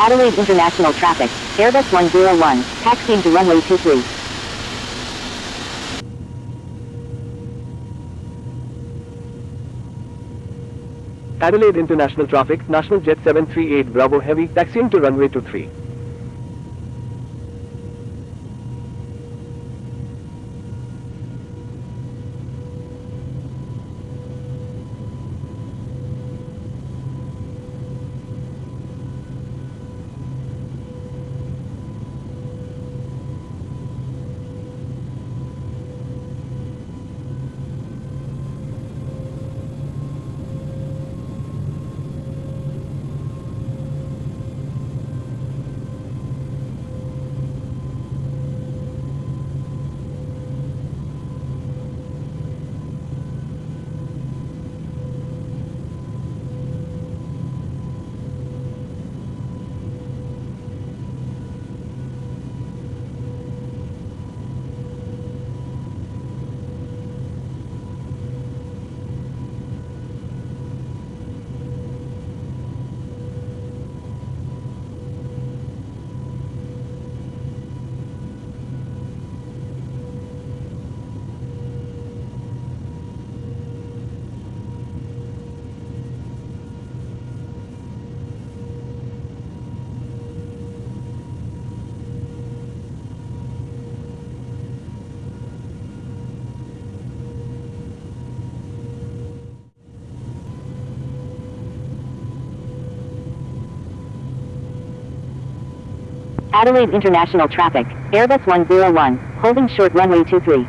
Adelaide International Traffic, Airbus 101, taxiing to runway 23. Adelaide International Traffic, National Jet 738 Bravo Heavy, taxiing to runway 23. Adelaide International Traffic, Airbus 101, holding short runway 23.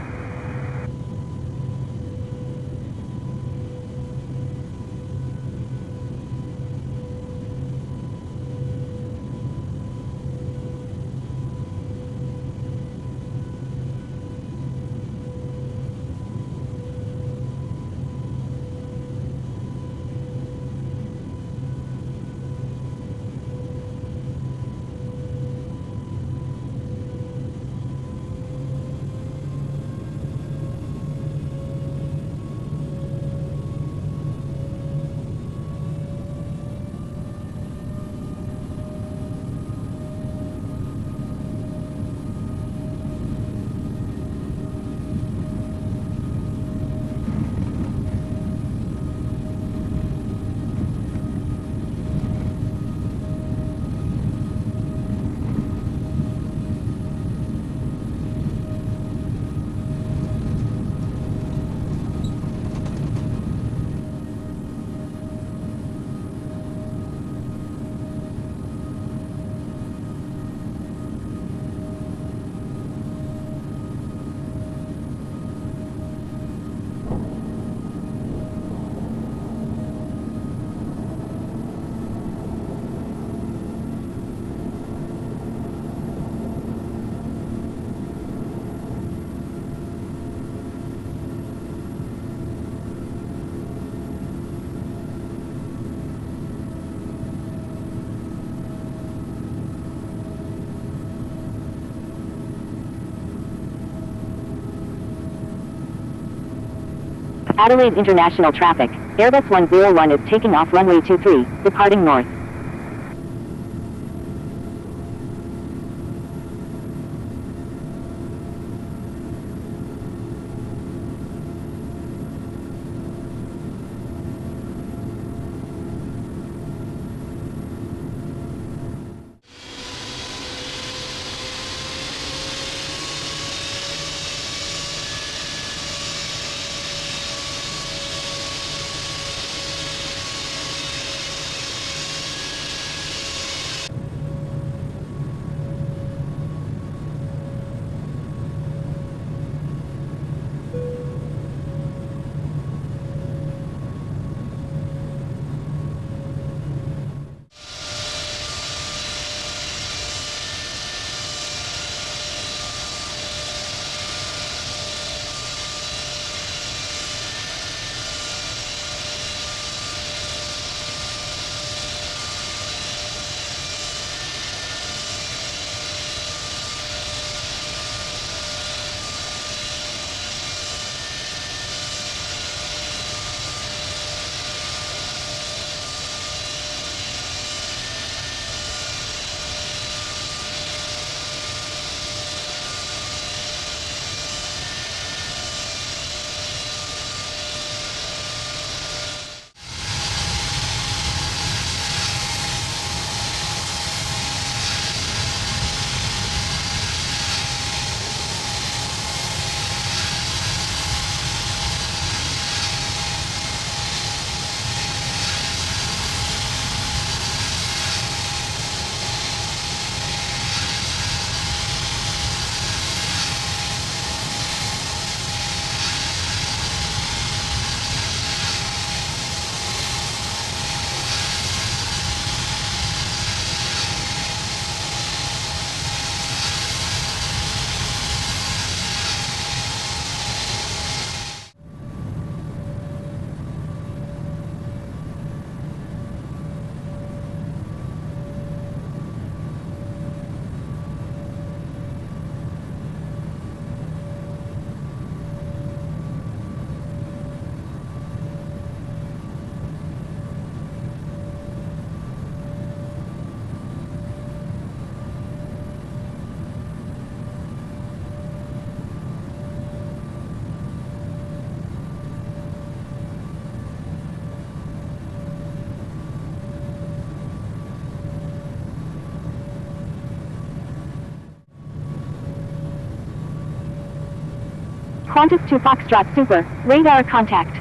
Adelaide International Traffic, Airbus 101 is taking off runway 23, departing north. Qantas 2 Foxtrot Super, radar contact.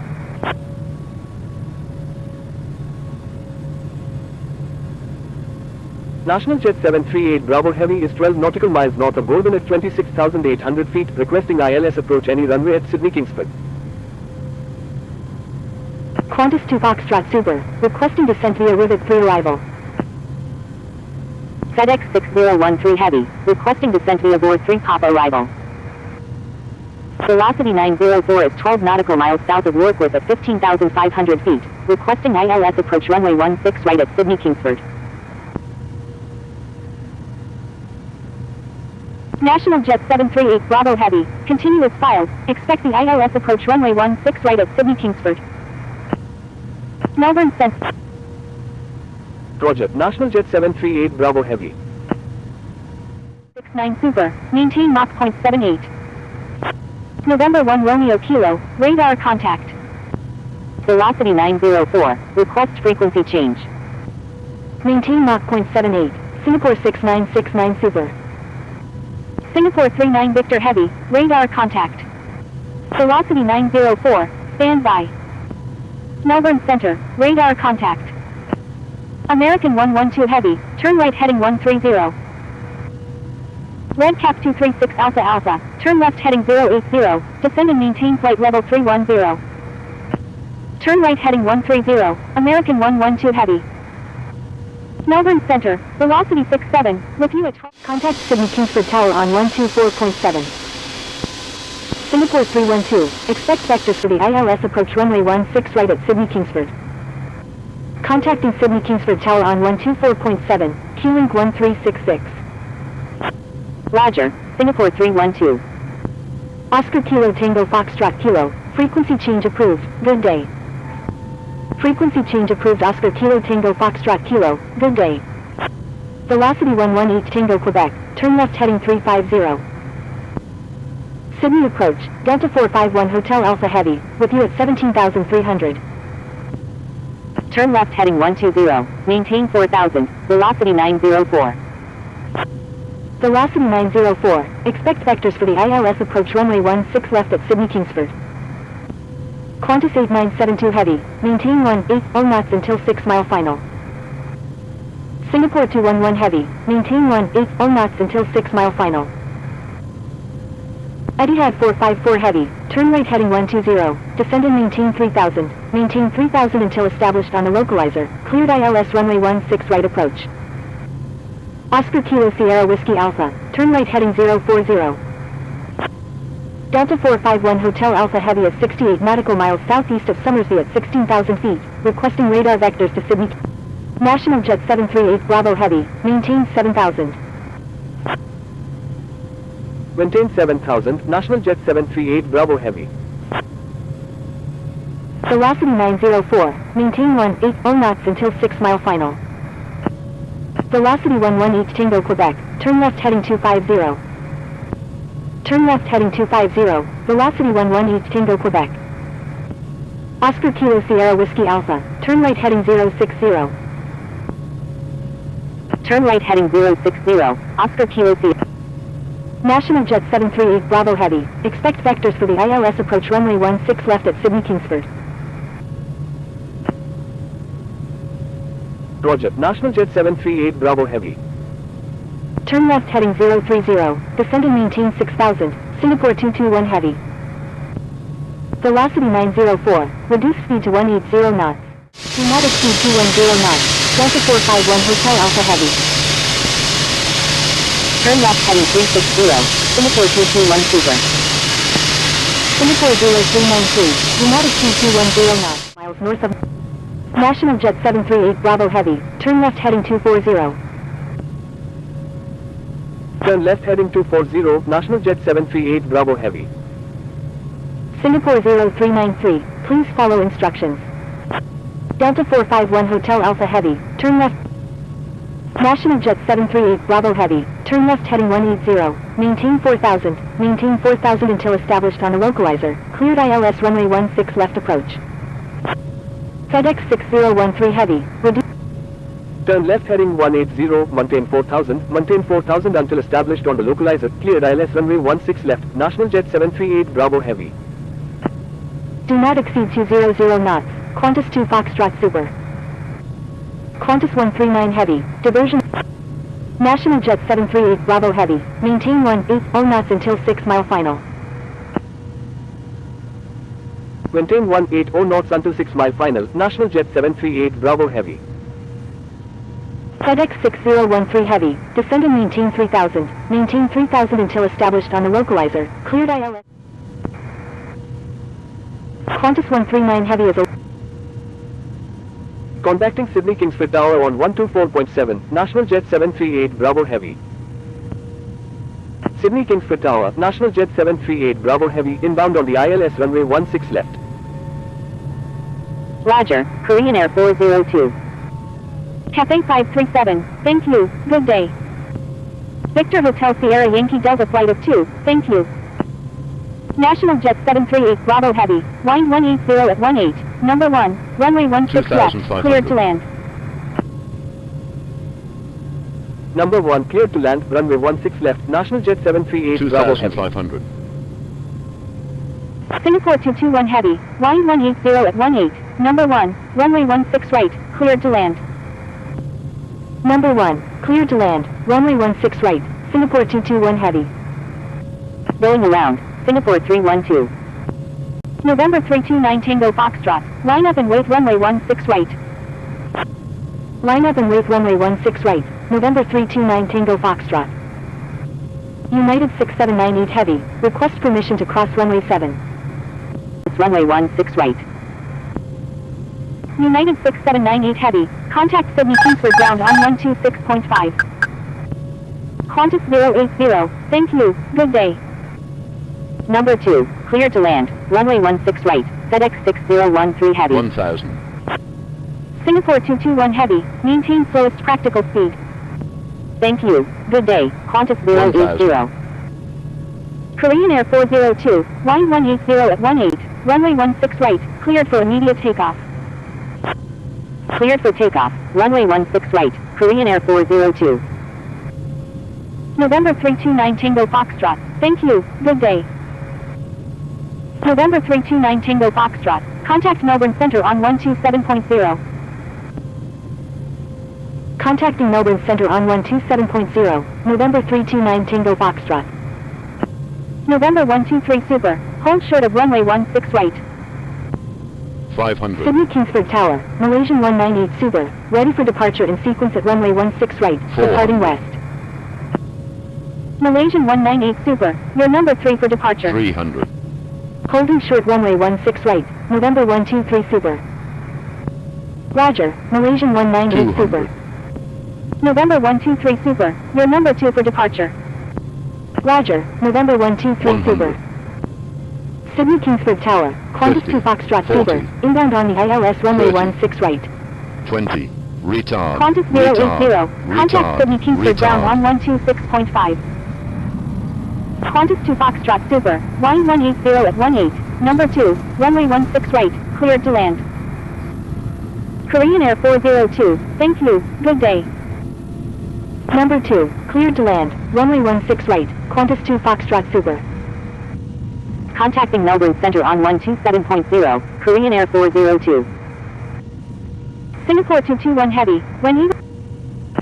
National Jet 738 Bravo Heavy is 12 nautical miles north of Goulburn at 26,800 feet, requesting ILS approach any runway at Sydney Kingsford. Qantas 2 Foxtrot Super, requesting descent via Rivet 3 arrival. FedEx 6013 Heavy, requesting descent via Board 3 Papa arrival. Velocity 904 is 12 nautical miles south of Warkworth at 15,500 feet, requesting ILS approach runway 16 right at Sydney Kingsford. National Jet 738 Bravo Heavy, continuous files, expecting ILS approach runway 16 right at Sydney Kingsford. Melbourne Central. Roger, National Jet 738 Bravo Heavy. 69 Super, maintain Mach .78. November 1 Romeo Kilo, radar contact. Velocity 904, request frequency change. Maintain Mach .78, Singapore 6969 Super. Singapore 39 Victor Heavy, radar contact. Velocity 904, stand by. Melbourne Center, radar contact. American 112 Heavy, turn right heading 130. Redcap 236 Alpha Alpha, turn left heading 080, descend and maintain flight level 310. Turn right heading 130, American 112 Heavy. Melbourne Center, velocity 67, with you at contact Sydney Kingsford Tower on 124.7. Singapore 312, expect vectors for the ILS approach runway 16 right at Sydney Kingsford. Contacting Sydney Kingsford Tower on 124.7, Q-Link 1366. Roger, Singapore 312. Oscar Kilo Tango Foxtrot Kilo, frequency change approved, good day. Frequency change approved Oscar Kilo Tango Foxtrot Kilo, good day. Velocity 118 Tango Quebec, turn left heading 350. Sydney approach, Delta 451 Hotel Alpha Heavy, with you at 17,300. Turn left heading 120, maintain 4,000, velocity 904. Velocity 904, expect vectors for the ILS approach runway 16 left at Sydney Kingsford. Qantas 8972 Heavy, maintain 18 knots until 6 mile final. Singapore 211 Heavy, maintain 18 knots until 6 mile final. Etihad 454 Heavy, turn right heading 120, descend and maintain 3000, maintain 3000 until established on the localizer, cleared ILS runway 16 right approach. Oscar Kilo Sierra Whiskey Alpha, turn right heading 040. Delta 451 Hotel Alpha Heavy is 68 nautical miles southeast of Somersby at 16,000 feet, requesting radar vectors to Sydney. National Jet 738 Bravo Heavy, maintain 7,000. Maintain 7,000, National Jet 738 Bravo Heavy. Velocity 904, maintain 18 knots until 6 mile final. Velocity 118 Tango Quebec, turn left heading 250. Turn left heading 250, velocity 118 Tango Quebec. Oscar Kilo Sierra Whiskey Alpha, turn right heading 060. Turn right heading 060, Oscar Kilo Sierra. National Jet 738 Bravo Heavy, expect vectors for the ILS approach runway 16 left at Sydney Kingsford. Roger, National Jet 738 Bravo Heavy. Turn left heading 030, descend and maintain 6,000, Singapore 221 Heavy. Velocity 904, reduce speed to 180 knots. Pneumatic speed 210 knots, Delta 451 Hotel Alpha Heavy. Turn left heading 360, Singapore 221 Super. Singapore 0393, pneumatic speed 210 knots, miles north of National Jet 738 Bravo Heavy, turn left heading 240. Turn left heading 240, National Jet 738 Bravo Heavy. Singapore 0393, please follow instructions. Delta 451 Hotel Alpha Heavy, turn left. National Jet 738 Bravo Heavy, turn left heading 180, maintain 4,000 until established on the localizer, cleared ILS runway 16 left approach. FedEx 6013 Heavy, reduce. Turn left heading 180, maintain 4000 until established on the localizer, cleared ILS runway 16 left, National Jet 738 Bravo Heavy. Do not exceed 200 knots, Qantas 2 Foxtrot Super. Qantas 139 Heavy, diversion. National Jet 738 Bravo Heavy, maintain 180 knots until 6 mile final. Maintain 180 knots until 6 mile final, National Jet 738 Bravo Heavy. FedEx 6013 Heavy, descend and maintain 3000, maintain 3000 until established on the localizer, cleared ILS. Qantas 139 Heavy is a... Contacting Sydney Kingsford Tower on 124.7, National Jet 738 Bravo Heavy. Sydney Kingsford Tower, National Jet 738 Bravo Heavy, inbound on the ILS runway 16 left. Roger, Korean Air 402. Cathay 537, thank you, good day. Victor Hotel Sierra Yankee Delta flight of 2, thank you. National Jet 738 Bravo Heavy, wind 180 at 18, number 1, runway 16 left, cleared to land. Number 1, cleared to land, runway 16 left, National Jet 738 Bravo Heavy. 2500. Singapore 221 Heavy, wind 180 at 18, number 1, runway 16 right, cleared to land. Number 1, cleared to land, runway 16 right, Singapore 221 Heavy. Going around, Singapore 312. November 329 Tango Foxtrot, line up and wait runway 16 right. Line up and wait runway 16 right, November 329 Tango Foxtrot. United 6798 Heavy, request permission to cross runway 7. It's runway 16 right. United 6798 Heavy, contact Sydney Kingsford ground on 126.5. Qantas 080, thank you, good day. Number 2, clear to land, runway 16 right, FedEx 6013 Heavy. 1000. Singapore 221 Heavy, maintain slowest practical speed. Thank you, good day, Qantas 080. Korean Air 402, wind 180 at 18, runway 16 right, cleared for immediate takeoff. Cleared for takeoff, runway 16 right, Korean Air 402. November 329 Tango Foxtrot, thank you, good day. November 329 Tango Foxtrot, contact Melbourne Centre on 127.0. Contacting Melbourne Centre on 127.0, November 329 Tango Foxtrot. November 123 Super, hold short of runway 16 right. 500. Sydney Kingsford Tower, Malaysian 198 Super, ready for departure in sequence at runway 16 right, departing west. Malaysian 198 Super, your number 3 for departure. 300. Holding short runway 16 right, November 123 Super. Roger, Malaysian 198 Super. November 123 Super, your number 2 for departure. Roger, November 123 Super. Sydney Kingsford Tower, Qantas 2 Foxtrot 40. Super, inbound on the ILS runway 30. 16 right. 20. Retard. Qantas 080, contact Sydney Kingsford ground on 126.5. Qantas 2 Foxtrot Super, wind 180 at 18, number 2, runway 16 right, cleared to land. Korean Air 402, thank you, good day. Number 2, cleared to land, runway 16 right, Qantas 2 Foxtrot Super. Contacting Melbourne Centre on 127.0, Korean Air 402. Singapore 221 Heavy, when Eagle...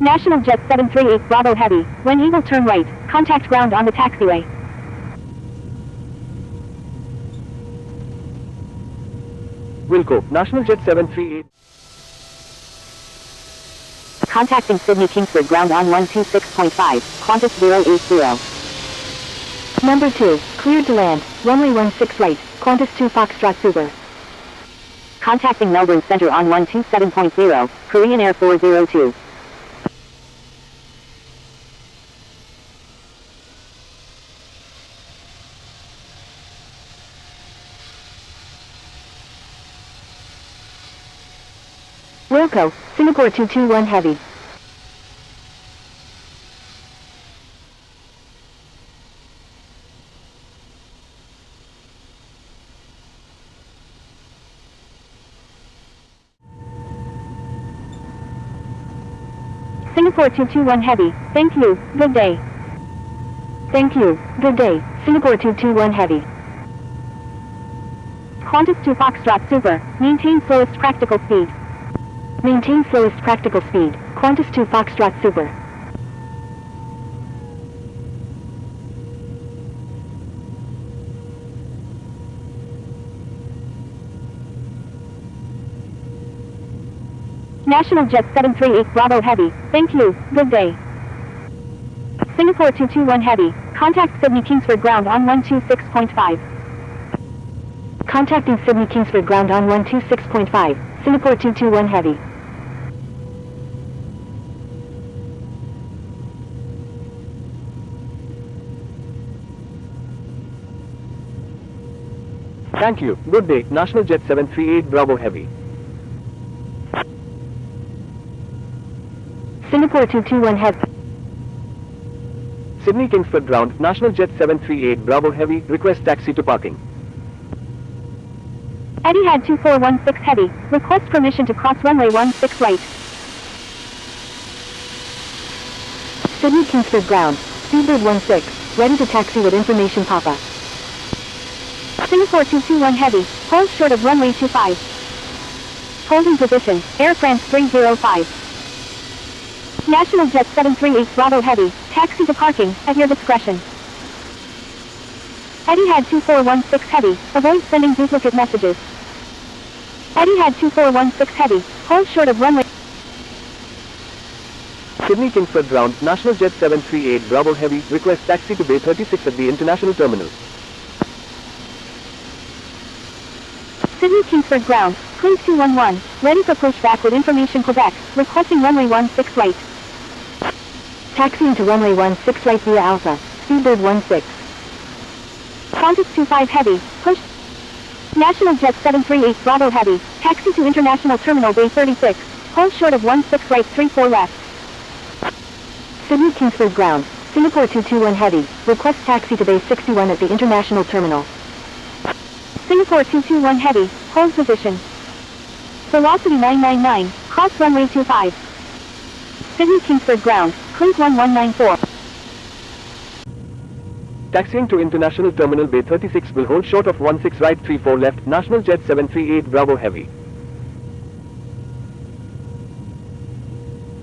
National Jet 738 Bravo Heavy, when Eagle turn right, contact ground on the taxiway. Wilco, National Jet 738. Contacting Sydney Kingsford ground on 126.5, Qantas 080. Number 2, cleared to land, runway 16 right, Qantas 2 Foxtrot Super. Contacting Melbourne Centre on 127.0, Korean Air 402. Wilco, Singapore 221 Heavy. Singapore 221 Heavy, thank you, good day. Thank you, good day, Singapore 221 Heavy. Qantas to Foxtrot Super, maintain slowest practical speed. Maintain slowest practical speed, Qantas to Foxtrot Super. National Jet 738 Bravo Heavy, thank you, good day. Singapore 221 Heavy, contact Sydney Kingsford Ground on 126.5. Contacting Sydney Kingsford Ground on 126.5, Singapore 221 Heavy. Thank you, good day, National Jet 738 Bravo Heavy. Singapore 221 Heavy. Sydney Kingsford Ground, National Jet 738 Bravo Heavy, request taxi to parking. Etihad 2416 Heavy, request permission to cross runway 16 right. Sydney Kingsford Ground, Speedbird 16, ready to taxi with information Papa. Singapore 221 Heavy, hold short of runway 25. Holding position, Air France 305. National Jet 738 Bravo Heavy, taxi to parking, at your discretion. Etihad 2416 Heavy, avoid sending duplicate messages. Etihad 2416 Heavy, hold short of runway. Sydney Kingsford Ground, National Jet 738 Bravo Heavy, request taxi to Bay 36 at the International Terminal. Sydney Kingsford Ground, Cruise 211, ready for pushback with information Quebec, requesting runway 16 right. Taxiing to runway 16 right via Alpha, Speedbird 16. Qantas 25 Heavy, push. National Jet 738 Bravo Heavy, taxi to International Terminal Bay 36, hold short of 16 right 34 left. Sydney Kingsford Ground, Singapore 221 Heavy, request taxi to Bay 61 at the International Terminal. Singapore 221 Heavy, hold position. Velocity 999, cross runway 25. Sydney Kingsford Ground, Cruise 1194. Taxiing to International Terminal Bay 36 will hold short of 16 right 34 left, National Jet 738 Bravo Heavy.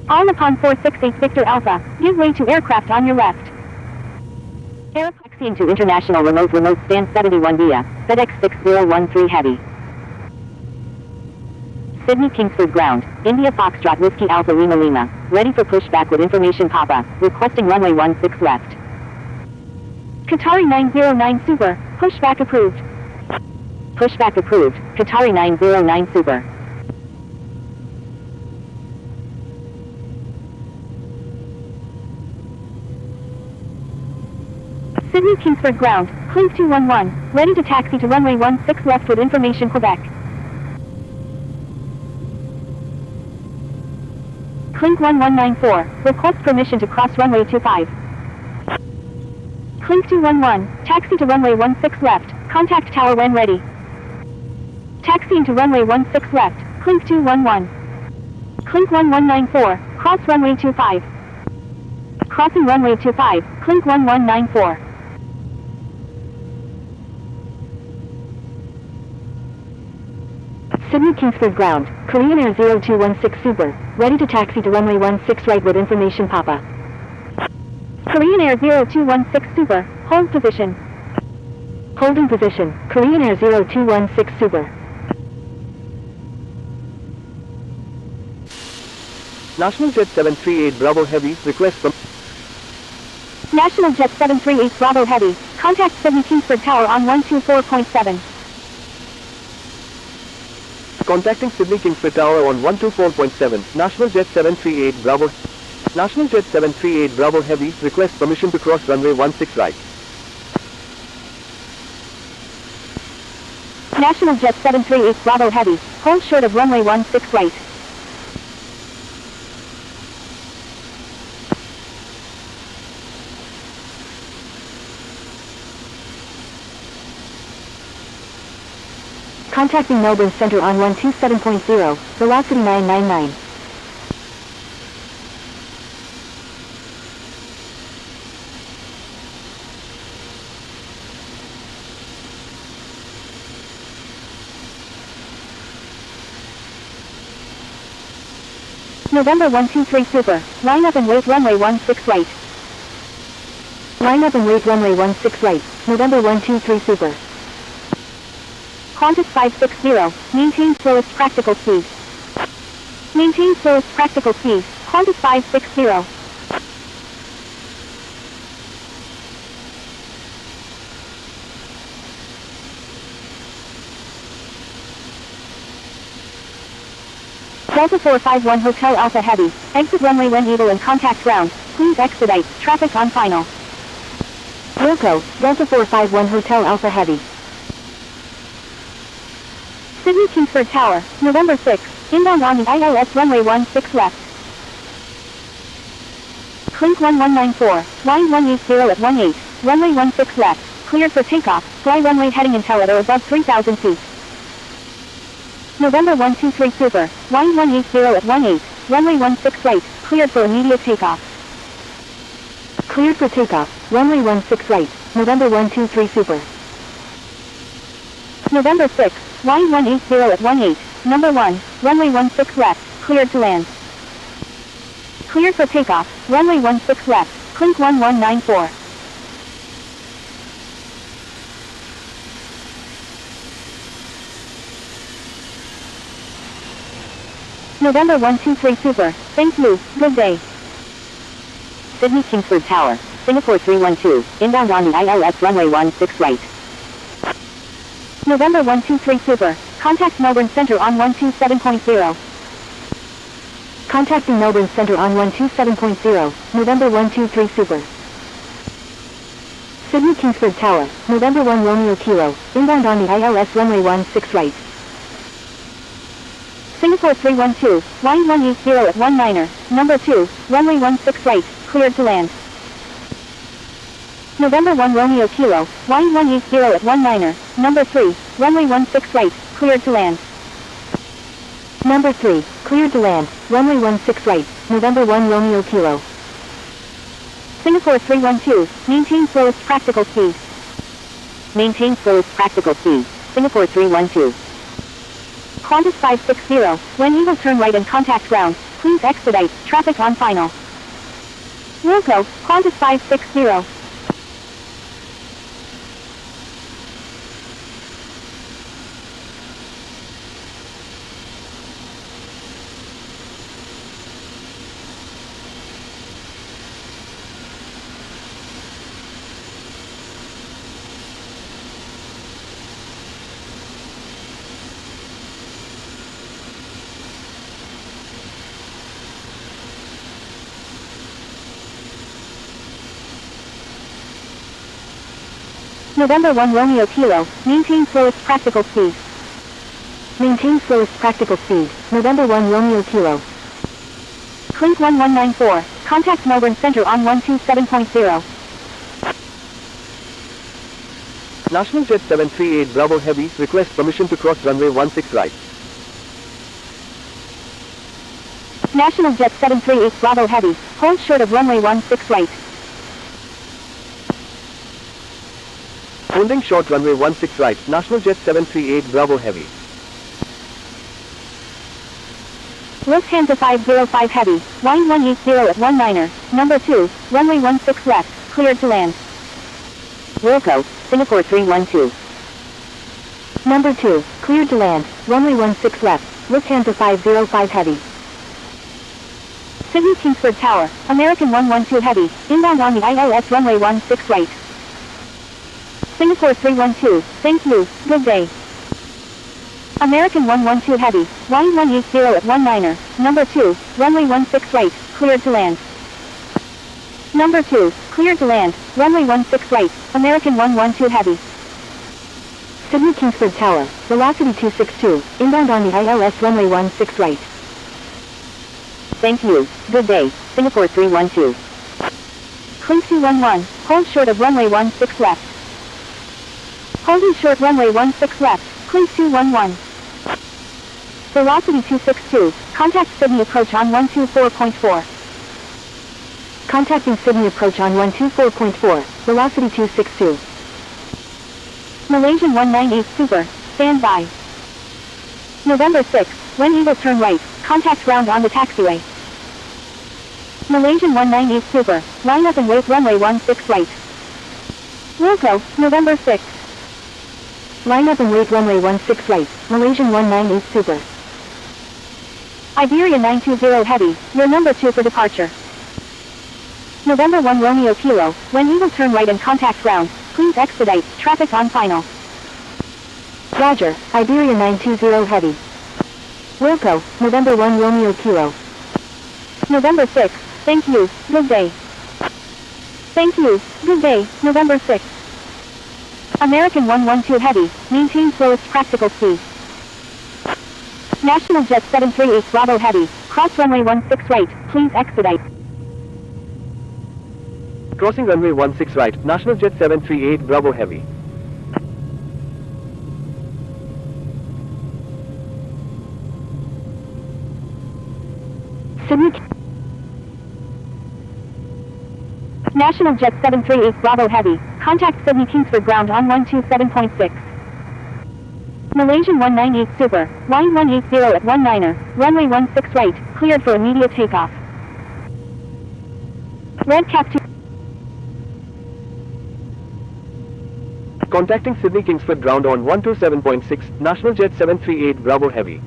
On upon 468 Victor Alpha, give way to aircraft on your left. Air taxiing to International Remote Stand 71 via FedEx 6013 Heavy. Sydney Kingsford Ground, India Foxtrot Whiskey Alpha Lima Lima, ready for pushback with information Papa, requesting runway 16 left. Qatari 909 Super, pushback approved. Pushback approved, Qatari 909 Super. Sydney Kingsford Ground, Cruise 211, ready to taxi to runway 16 left with information Quebec. Clink 1194, request permission to cross runway 25. Clink 211, taxi to runway 16 left, contact tower when ready. Taxiing to runway 16 left, Clink 211. Clink 1194, cross runway 25. Crossing runway 25, Clink 1194. Sydney Kingsford Ground, Korean Air 0216 Super, ready to taxi to runway 16 right with information Papa. Korean Air 0216 Super, hold position. Holding position, Korean Air 0216 Super. National Jet 738 Bravo Heavy, request from National Jet 738 Bravo Heavy, contact Sydney Kingsford Tower on 124.7. Contacting Sydney Kingsford Tower on 124.7, National Jet 738 Bravo. National Jet 738 Bravo Heavy, request permission to cross runway 16 right. National Jet 738 Bravo Heavy, hold short of runway 16 right. Contacting Melbourne Centre on 127.0, velocity 999. November 123 Super, line up and wait runway 16 right. Line up and wait runway 16 right, November 123 Super. Qantas 560, maintain slowest practical speed. Maintain slowest practical speed, Qantas 560. Delta 451 Hotel Alpha Heavy, exit runway when able and contact ground, please expedite, traffic on final. Wilco, Delta 451 Hotel Alpha Heavy. Sydney Kingsford Tower, November 6, inbound on the ILS runway 16 left. Clink 1194, line 180 at 18, runway 16 left, cleared for takeoff, fly runway heading until at or above 3,000 feet. November 123 Super, line 180 at 18, runway 16 right, cleared for immediate takeoff. Cleared for takeoff, runway 16 right, November 123 Super. November 6, line 180 at 18, number 1, runway 16 left, cleared to land. Cleared for takeoff, runway 16 left, clink 1194. November 123 Super, thank you, good day. Sydney Kingsford Tower, Singapore 312, inbound on the ILS runway 16 right. November 123 Super, contact Melbourne Centre on 127.0. Contacting Melbourne Centre on 127.0, November 123 Super. Sydney Kingsford Tower, November 1 Romeo Kilo, inbound on the ILS runway 16 right. Singapore 312, line 180 at 19er, number 2, runway 16 right, cleared to land. November 1 Romeo Kilo, line 180 at 19er, number 3, runway 16 right, cleared to land. Number 3, cleared to land, runway 16 right, November 1 Romeo Kilo. Singapore 312, maintain slowest practical speed. Maintain slowest practical speed, Singapore 312. Qantas 560, when you will turn right and contact ground, please expedite, traffic on final. Wilco, Qantas 560. November 1 Romeo Kilo, maintain slowest practical speed. Maintain slowest practical speed, November 1 Romeo Kilo. Clink 1194, contact Melbourne Centre on 127.0. National Jet 738 Bravo Heavy, request permission to cross runway 16 right. National Jet 738 Bravo Heavy, hold short of runway 16 right. Holding short runway 16 right, National Jet 738 Bravo Heavy. Lufthansa 505 Heavy, line 180 at 19er, number 2, runway 16 left, cleared to land. Wilco, Singapore 312. Number 2, cleared to land, runway 16 left, Lufthansa 505 Heavy. Sydney Kingsford Tower, American 112 Heavy, inbound on the ILS runway 16 right. Singapore 312, thank you, good day. American 112 Heavy, line 180 at 19er, number 2, runway 16 right, cleared to land. Number 2, cleared to land, runway 16 right, American 112 Heavy. Sydney Kingsford Tower, velocity 262, inbound on the ILS runway 16 right. Thank you, good day, Singapore 312. Clink 211, hold short of runway 16 left. Holding short runway 16 left, clink 211. Velocity 262, contact Sydney approach on 124.4. Contacting Sydney approach on 124.4, velocity 262. Malaysian 198 Super, stand by. November 6, when you will turn right, contact ground on the taxiway. Malaysian 198 Super, line up and wait runway 16 right. Wilco, November 6. Line up and wait runway 16 right, Malaysian 198 Super. Iberia 920 Heavy, your number 2 for departure. November 1 Romeo Kilo, when you will turn right and contact ground, please expedite, traffic on final. Roger, Iberia 920 Heavy. Wilco, November 1 Romeo Kilo. November 6, thank you, good day. Thank you, good day, November 6. American 112 Heavy, maintain slowest practical speed. National Jet 738 Bravo Heavy, cross runway 16 right, please expedite. Crossing runway 16 right, National Jet 738 Bravo Heavy. Sydney. National Jet 738 Bravo Heavy, contact Sydney Kingsford ground on 127.6. Malaysian 198 Super, line 180 at 19er, runway 16 right, cleared for immediate takeoff. Red Cap 2. Contacting Sydney Kingsford ground on 127.6, National Jet 738 Bravo Heavy.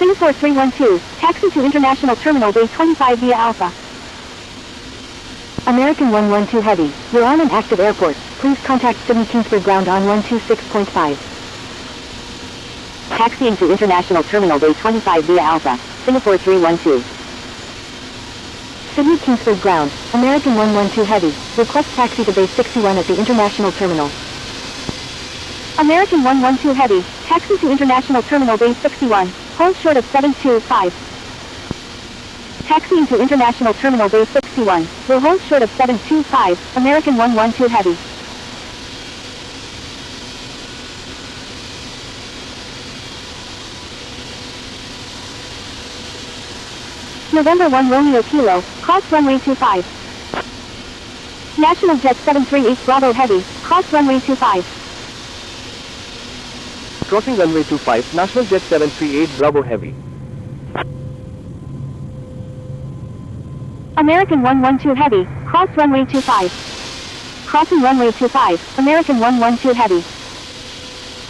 Singapore 312, taxi to International Terminal Bay 25 via Alpha. American 112 Heavy, you're on an active airport. Please contact Sydney Kingsford ground on 126.5. Taxiing to International Terminal Bay 25 via Alpha, Singapore 312. Sydney Kingsford ground, American 112 Heavy, request taxi to Bay 61 at the International Terminal. American 112 Heavy, taxi to International Terminal Bay 61, hold short of 725. Taxiing to International Terminal Bay 61, will hold short of 725, American 112 Heavy. November 1 Romeo Kilo, cross runway 25. National Jet 738 Bravo Heavy, cross runway 25. Crossing runway 25, National Jet 738 Bravo Heavy. American 112 Heavy, cross runway 25. Crossing runway 25, American 112 Heavy.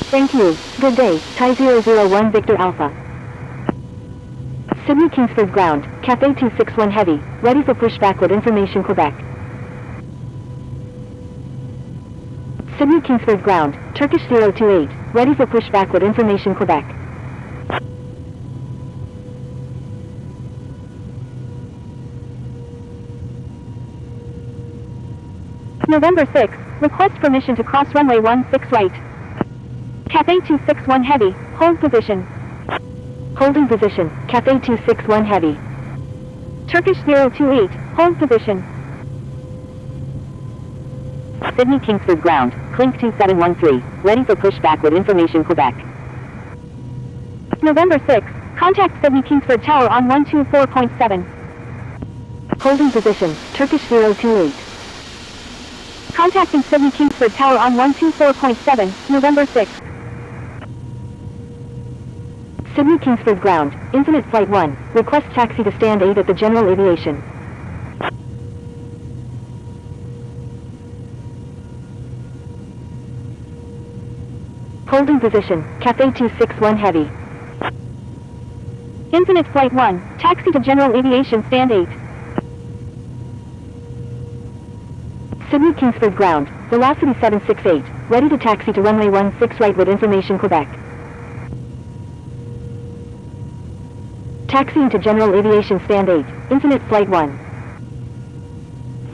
Thank you. Good day, Thai 001 Victor Alpha. Sydney Kingsford Ground, Cathay 261 Heavy, ready for pushback with information Quebec. Sydney Kingsford Ground, Turkish 028, ready for pushback with information Quebec. November 6, request permission to cross runway 16 right. Cathay 261 Heavy, hold position. Holding position, Cathay 261 Heavy. Turkish 028, hold position. Sydney Kingsford Ground, Clink 2713, ready for pushback with information Quebec. November 6, contact Sydney Kingsford Tower on 124.7. Holding position, Turkish 028. Contacting Sydney Kingsford Tower on 124.7, November 6. Sydney Kingsford Ground, Infinite Flight 1, request taxi to stand 8 at the General Aviation. Holding position, Cathay 261 Heavy. Infinite Flight 1, taxi to General Aviation stand 8. Sydney Kingsford Ground, velocity 768, ready to taxi to runway 16 right with information Quebec. Taxiing to General Aviation stand 8, Infinite Flight 1.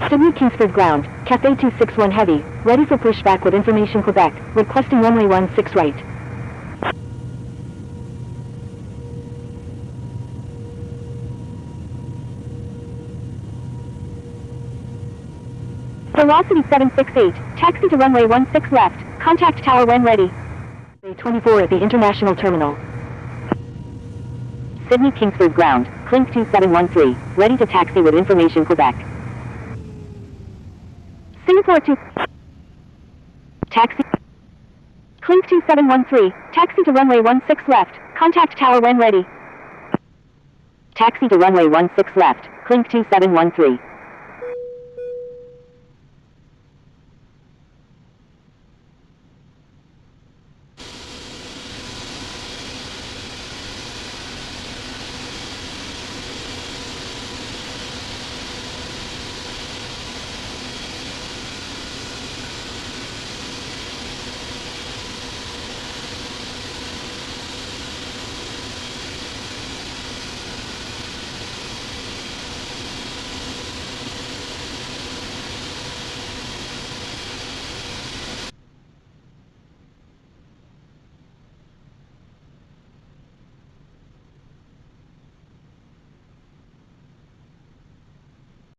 Sydney Kingsford Ground, Cathay 261 Heavy, ready for pushback with information Quebec, requesting runway 16 right. Velocity 768, taxi to runway 16 left, contact tower when ready. 24 at the International Terminal. Sydney Kingsford Ground, Clink 2713, ready to taxi with information Quebec. Singapore 2. Taxi. Clink 2713, taxi to runway 16 left, contact tower when ready. Taxi to runway 16 left, Clink 2713.